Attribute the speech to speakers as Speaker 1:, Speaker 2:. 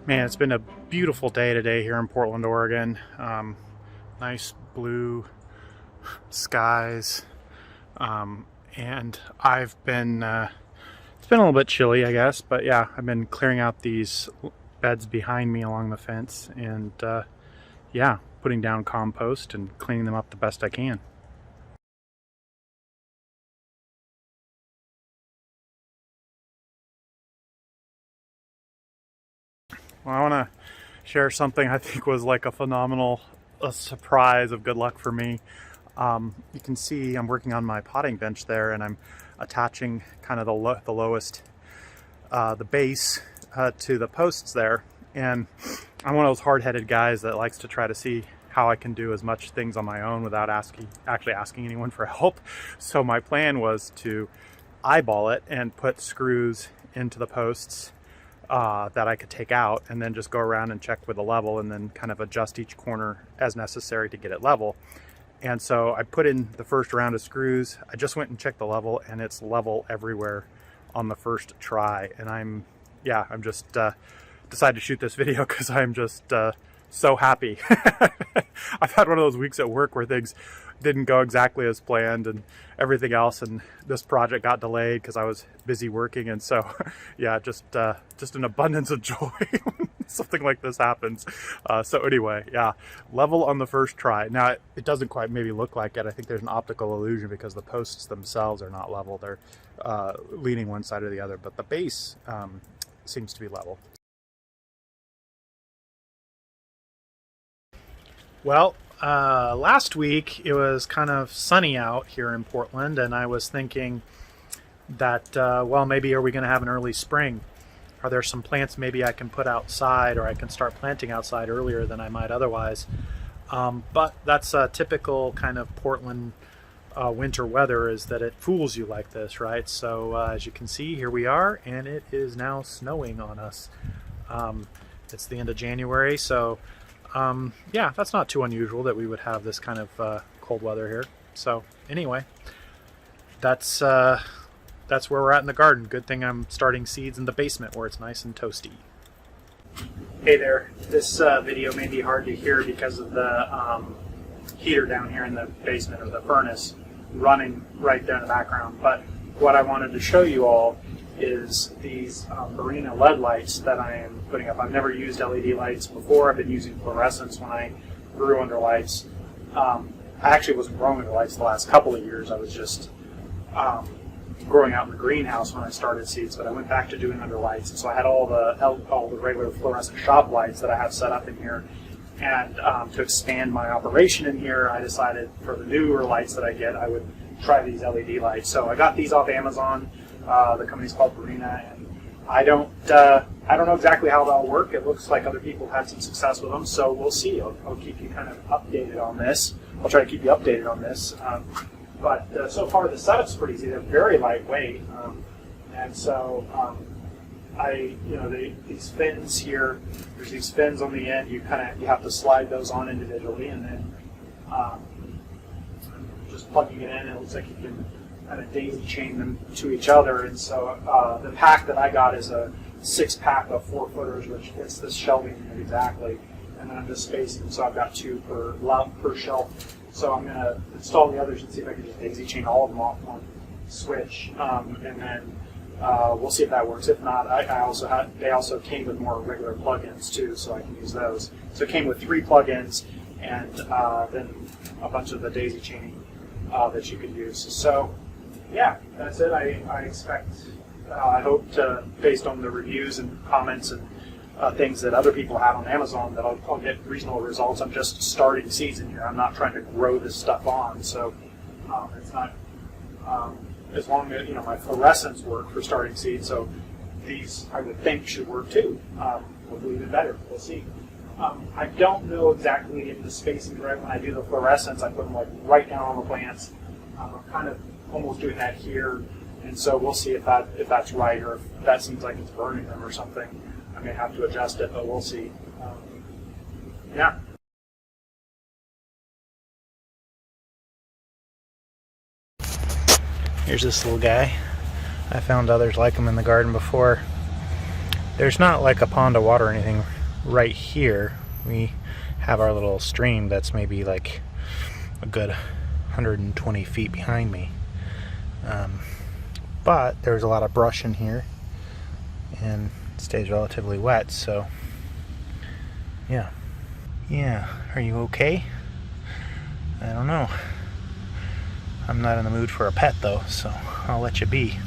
Speaker 1: Man, it's been a beautiful day today here in Portland, Oregon. Nice blue skies, and I've been, it's been a little bit chilly, I guess, but yeah, I've been clearing out these beds behind me along the fence and yeah, putting down compost and cleaning them up the best I can. Well, I want to share something I think was like a phenomenal surprise of good luck for me. You can see I'm working on my potting bench there, and I'm attaching kind of the lowest, the base to the posts there. And I'm one of those hard-headed guys that likes to try to see how I can do as much things on my own without actually asking anyone for help. So my plan was to eyeball it and put screws into the posts that I could take out, and then just go around and check with the level, and then kind of adjust each corner as necessary to get it level. And so I put in the first round of screws. I just went and checked the level, and it's level everywhere on the first try. And I'm just decided to shoot this video because I'm just so happy. I've had one of those weeks at work where things didn't go exactly as planned and everything else, and this project got delayed because I was busy working. And so yeah, just an abundance of joy when something like this happens. So anyway, yeah, level on the first try. Now it doesn't quite maybe look like it. I think there's an optical illusion because the posts themselves are not level. They're leaning one side or the other, but the base seems to be level. Well, last week it was kind of sunny out here in Portland, and I was thinking that, well, maybe are we going to have an early spring? Are there some plants maybe I can put outside, or I can start planting outside earlier than I might otherwise? But that's a typical kind of Portland winter weather, is that it fools you like this, right? So as you can see, here we are, and it is now snowing on us. It's the end of January, so yeah, that's not too unusual that we would have this kind of cold weather here. So anyway, that's where we're at in the garden. Good thing I'm starting seeds in the basement where it's nice and toasty. Hey there, this video may be hard to hear because of the heater down here in the basement, or the furnace running right there in the background. But what I wanted to show you all is these Barina LED lights that I am putting up. I've never used LED lights before. I've been using fluorescents when I grew under lights. I actually wasn't growing under lights the last couple of years. I was just growing out in the greenhouse when I started seeds, but I went back to doing under lights. And so I had all the regular fluorescent shop lights that I have set up in here. And to expand my operation in here, I decided for the newer lights that I get, I would try these LED lights. So I got these off Amazon. The company's called Barina, and I don't know exactly how they'll work. It looks like other people had some success with them, so we'll see. I'll keep you kind of updated on this. I'll try to keep you updated on this. But so far the setup's pretty easy. They're very lightweight, and so these fins here. There's these fins on the end. You have to slide those on individually, and then just plugging it in. And it looks like you can kind of daisy chain them to each other. And so the pack that I got is a 6-pack of 4-footers, which fits this shelving unit exactly. And then I'm just spacing them, so I've got 2 per shelf. So I'm going to install the others and see if I can just daisy chain all of them off one switch, and then we'll see if that works. If not, they also came with more regular plugins too, so I can use those. So it came with 3 plugins, and then a bunch of the daisy chaining that you could use. So yeah, that's it. I expect, I hope to, based on the reviews and comments and things that other people have on Amazon, that I'll get reasonable results. I'm just starting seeds in here. I'm not trying to grow this stuff on, so it's not, as long as, my fluorescents work for starting seeds, so these I would think should work too. Hopefully even better. We'll see. I don't know exactly if the spacing is right. When I do the fluorescents, I put them like right down on the plants. I'm kind of almost doing that here, and so we'll see if that's right, or if that seems like it's burning them or something. I may have to adjust it, but we'll see. Yeah. Here's this little guy. I found others like him in the garden before. There's not like a pond of water or anything right here we have our little stream that's maybe like a good 120 feet behind me. But there's a lot of brush in here and it stays relatively wet, so yeah. Are you okay? I don't know. I'm not in the mood for a pet though, so I'll let you be.